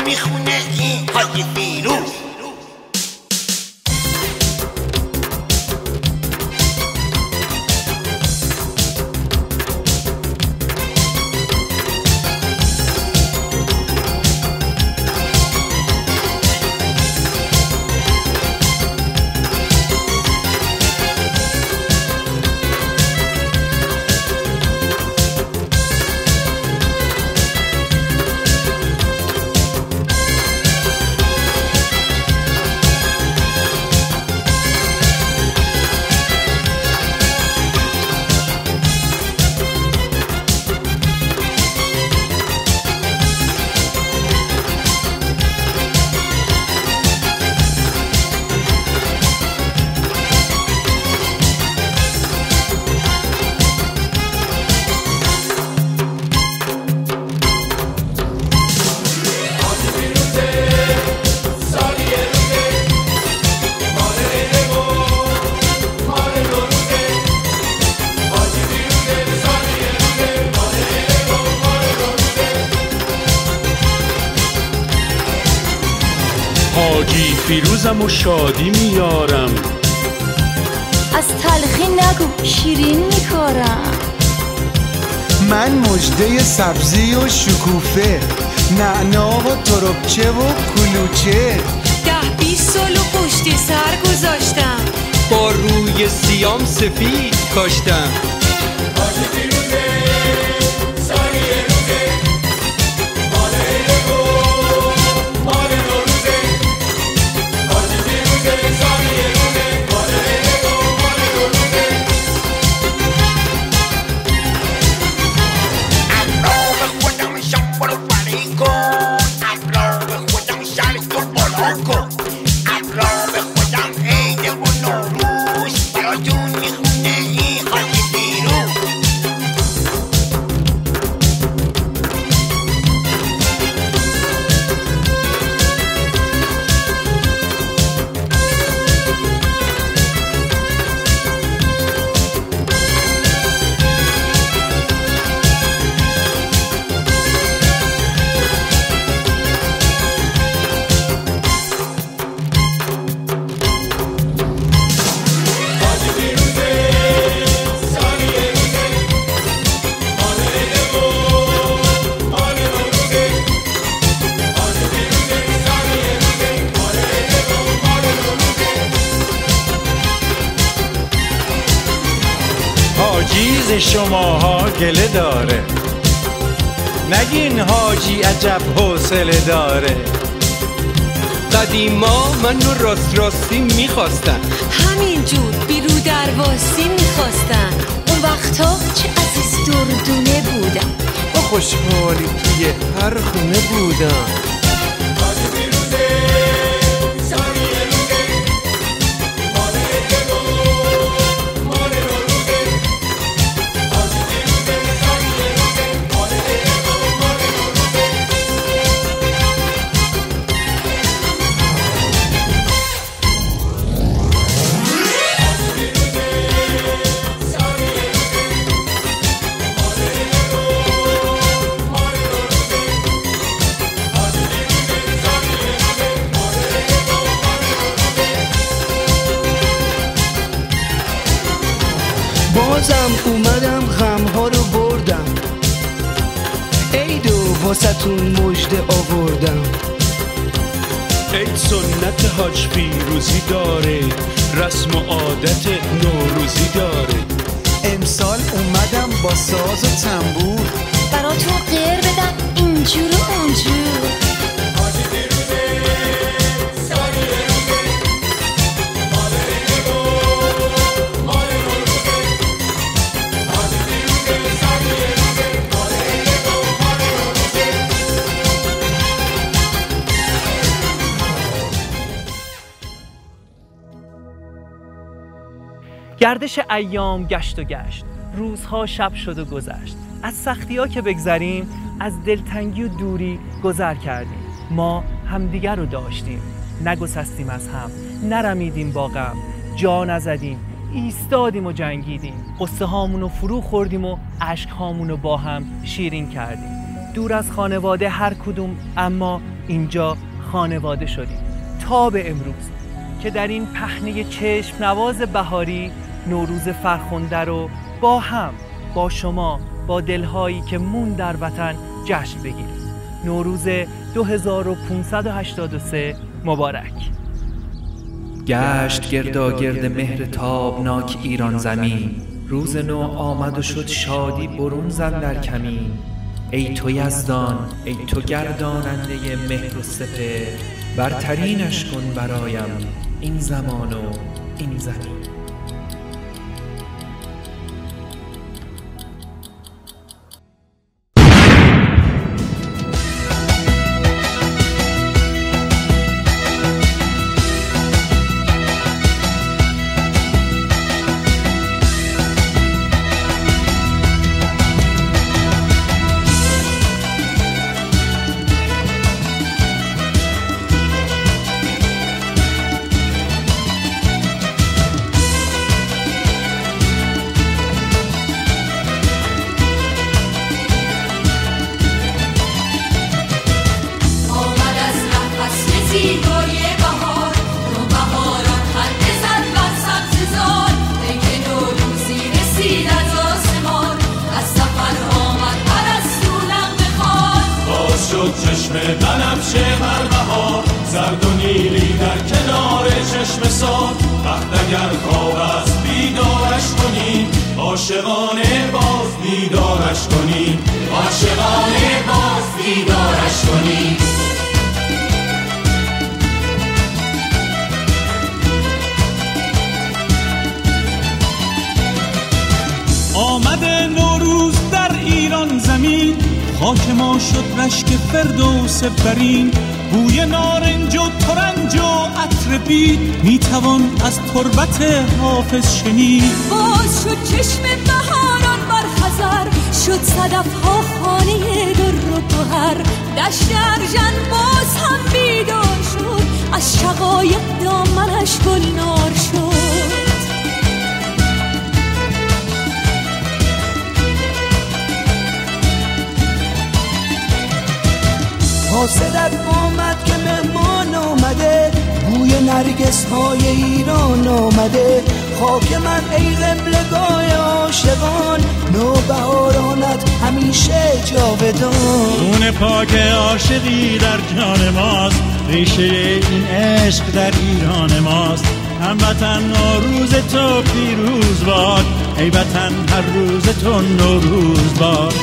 میخونه این حاجی فیروز. حاجی فیروزم و شادی میارم، از تلخی نگو شیرین میکارم. من مژده سبزی و شکوفه، نعنا و تربچه و کلوچه. 10-20 سال و پشت سر گذاشتم، با روی سیام سفید کاشتم. حاجی فیروزه سالی روزه، مال ایلگو مال نوروزه. حاجی فیروزه سالی روزه، مال ایلگو مال نوروزه. ابرار خودم شنبال پری کن، ابرار خودم شرک و بالا کن، ابرار خودم عید و نوروز براتون میخونه این حاجی فیروز. حاجی فیروزه سالی روزه، مال ایلگو مال نوروزه. حاجی فیروزه سالی روزه، مال ایلگو مال نوروزه. حاجی ز شماها گله داره، نگین حاجی عجب حوصله داره. قدیما منو راست راستی میخواستن، همینجور بیرو درواسی میخواستن. اون وقتا چه عزیز دردونه بودم، با خوشحالی توی هر خونه بودم. حاجی فیروزه سالی روزه، مال ایلگو مال نوروزه. حاجی فیروزه سالی روزه، مال ایلگو مال نوروزه. بازم اومدم غمها رو بردم، عیدو واسه‌تون مژده آوردم. عید سنت حاج فیروزی داره، رسم و عادت نوروزی داره. امسال اومدم با ساز و تنبور، براتون غیر بدم اینجور و اونجور. حاجی فیروزه سالی روزه، مال ایلگو مال نوروزه. حاجی فیروزه سالی روزه، مال ایلگو مال نوروزه. گردش ایام گشت و گشت، روزها شب شد و گذشت. از سختی‌ها که بگذریم، از دلتنگی و دوری گذر کردیم. ما همدیگر رو داشتیم، نگسستیم از هم، نرمیدیم با غم، جا نزدیم، ایستادیم و جنگیدیم. قصه هامون رو فرو خوردیم و عشق هامون رو با هم شیرین کردیم. دور از خانواده هر کدوم، اما اینجا خانواده شدیم تا به امروز که در این پهنه چشم نواز بهاری نوروز فرخنده رو با هم، با شما، با دلهایی که مون در وطن جشن بگیریم. نوروز 2583 مبارک. گشت گرداگرد مهر تابناک ایران زمین، روز نو آمد و شد شادی برون زن در کمین. ای تو یزدان، ای تو گرداننده مهر و سپهر، برترینش کن برایم این زمان و این زمین. چشم بنفشه هر بهار، زرد و نیلی در کنار چشم سار. وقت اگر خواب است بیدارش کنیم، عاشقانه باز بیدارش کنیم، عاشقانه باز بیدارش کنیم. آمده نوروز در ایران زمین، خاک ما شد رشک فردوس برین. بوی نارنج و ترنج و عطر بید، میتوان از تربت حافظ شنید. باز شد چشم بهاران بر خزر، شد صدف ها خانه در و گوهر. دشت ارژن باز هم بیدار شد، از شقایق دامنش گلنار شد. حاسدت آمد که مهمان آمده، بوی نرگس های ایران آمده. خاک من ای قبلگاه عاشقان، نوبهارانت همیشه جاودان. خون پاک عاشقی در جان ماست، ریشه این عشق در ایران ماست. هموطن نوروز تو پیروز باد، ای وطن هر روز تو نوروز باد.